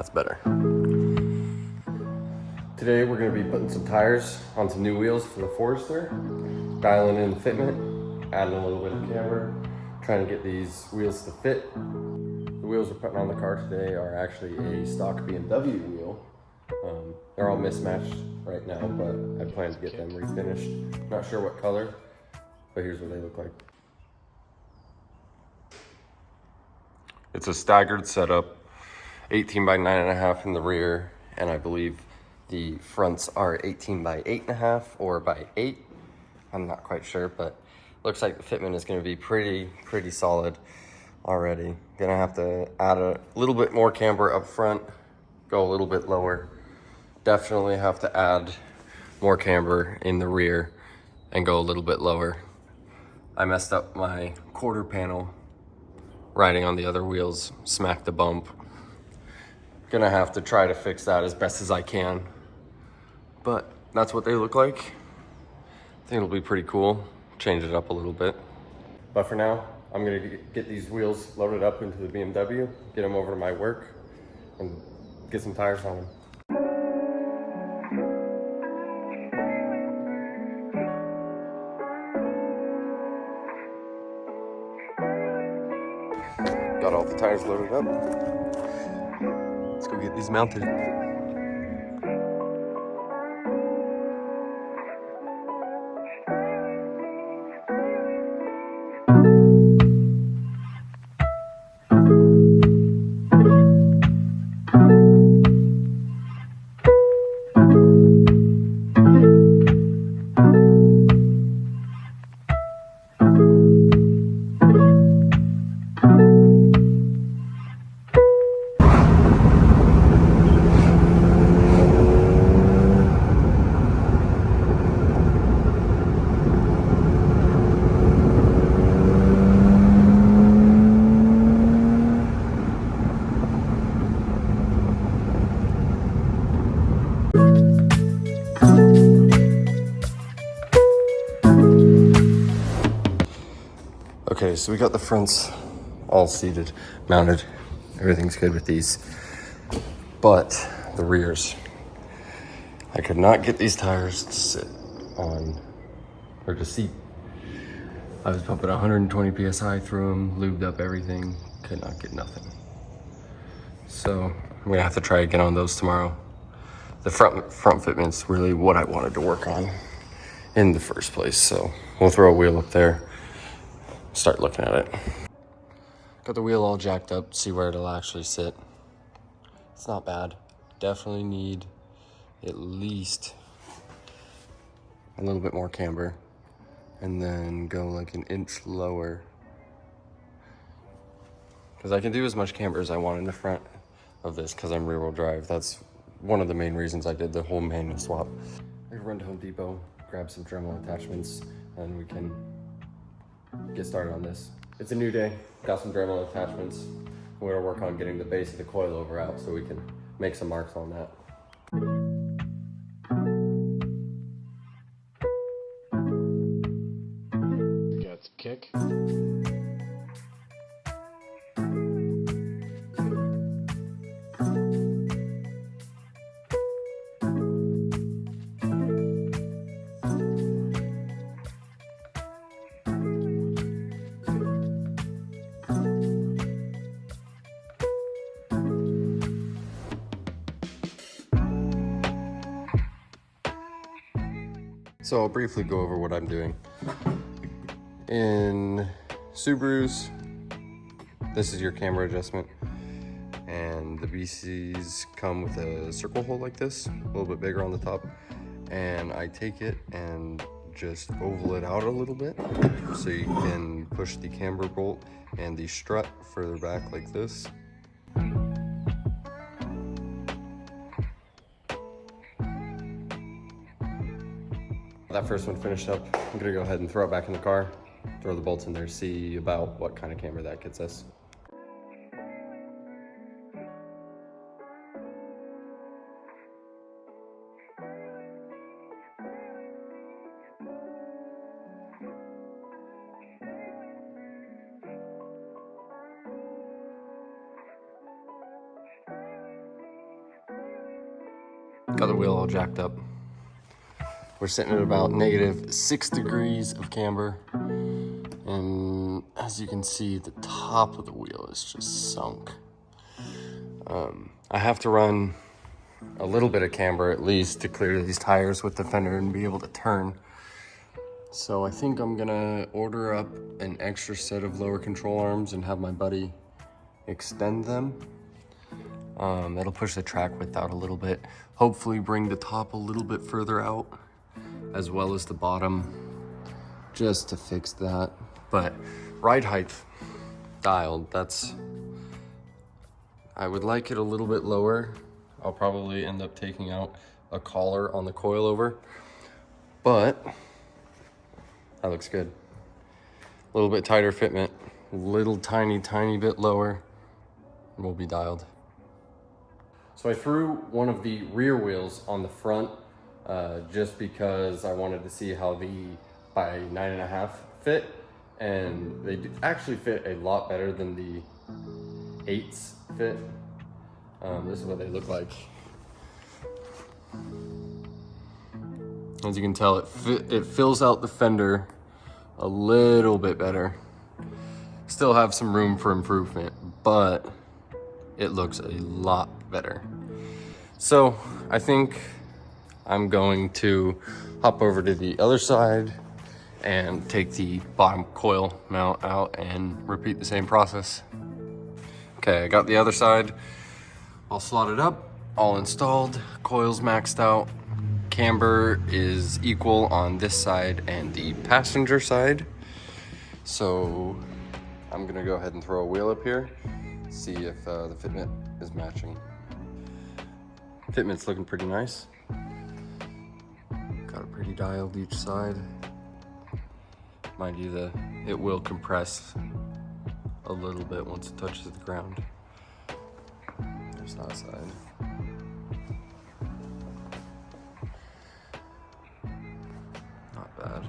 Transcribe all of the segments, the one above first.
That's better. Today we're going to be putting some tires on some new wheels for the Forester, dialing in the fitment, adding a little bit of camber, trying to get these wheels to fit. The wheels we're putting on the car today are actually a stock BMW wheel. They're all mismatched right now, but I plan to get them refinished. Not sure what color, but here's what they look like. It's a staggered setup, 18 by 9.5 in the rear, and I believe the fronts are 18 by 8.5 or by 8. I'm not quite sure, but looks like the fitment is going to be pretty solid already. Gonna have to add a little bit more camber up front, go a little bit lower. Definitely have to add more camber in the rear and go a little bit lower. I messed up my quarter panel riding on the other wheels, smacked the bump. Gonna have to try to fix that as best as I can. But that's what they look like. I think it'll be pretty cool. Change it up a little bit. But for now, I'm gonna get these wheels loaded up into the BMW, get them over to my work, and get some tires on them. Got all the tires loaded up. Let's go get these mounted. Okay, so we got the fronts all seated, mounted. Everything's good with these. But the rears, I could not get these tires to sit on, or to seat. I was pumping 120 PSI through them, lubed up everything, could not get nothing. So I'm gonna have to try again on those tomorrow. The front fitment's really what I wanted to work on in the first place. So we'll throw a wheel up there, start looking at it. Got the wheel all jacked up, see where it'll actually sit. It's not bad. Definitely need at least a little bit more camber and then go like an inch lower. Because I can do as much camber as I want in the front of this because I'm rear wheel drive. That's one of the main reasons I did the whole manual swap. I can run to Home Depot, grab some Dremel attachments, and we can get started on this. It's a new day, got some Dremel attachments. We're gonna work on getting the base of the coilover out so we can make some marks on that. Got the kick. So I'll briefly go over what I'm doing. In Subarus, this is your camera adjustment, and the BCs come with a circle hole like this, a little bit bigger on the top, and I take it and just oval it out a little bit so you can push the camber bolt and the strut further back like this. That first one finished up, I'm gonna go ahead and throw it back in the car, throw the bolts in there, see about what kind of camber that gets us. Got the wheel all jacked up. We're sitting at about -6 degrees of camber. And as you can see, the top of the wheel is just sunk. I have to run a little bit of camber at least to clear these tires with the fender and be able to turn. So I think I'm gonna order up an extra set of lower control arms and have my buddy extend them. That'll push the track width out a little bit. Hopefully bring the top a little bit further out, as well as the bottom, just to fix that. But ride height dialed, I would like it a little bit lower. I'll probably end up taking out a collar on the coilover, but that looks good. A little bit tighter fitment, little tiny bit lower, and we'll be dialed. So I threw one of the rear wheels on the front just because I wanted to see how the by 9.5 fit, and they actually fit a lot better than the 8s fit. This is what they look like. As you can tell, it fills out the fender a little bit better. Still have some room for improvement, but it looks a lot better. So I think I'm going to hop over to the other side and take the bottom coil mount out and repeat the same process. Okay, I got the other side all slotted up, all installed, coils maxed out. Camber is equal on this side and the passenger side. So I'm gonna go ahead and throw a wheel up here, see if the fitment is matching. Fitment's looking pretty nice. Got it pretty dialed each side. Mind you, it will compress a little bit once it touches the ground. There's that side. Not bad.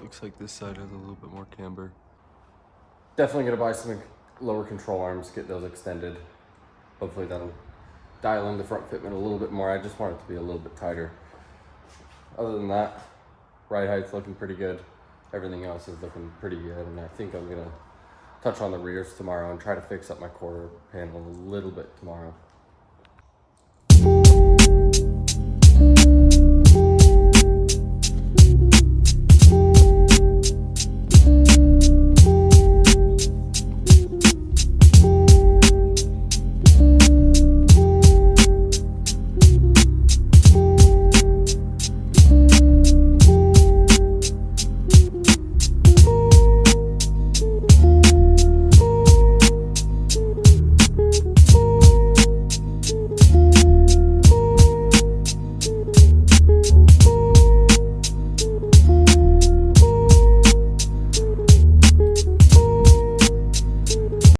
Looks like this side has a little bit more camber. Definitely gonna buy some lower control arms, get those extended. Hopefully that'll dial in the front fitment a little bit more. I just want it to be a little bit tighter. Other than that, ride height's looking pretty good. Everything else is looking pretty good, and I think I'm gonna touch on the rears tomorrow and try to fix up my quarter panel a little bit tomorrow.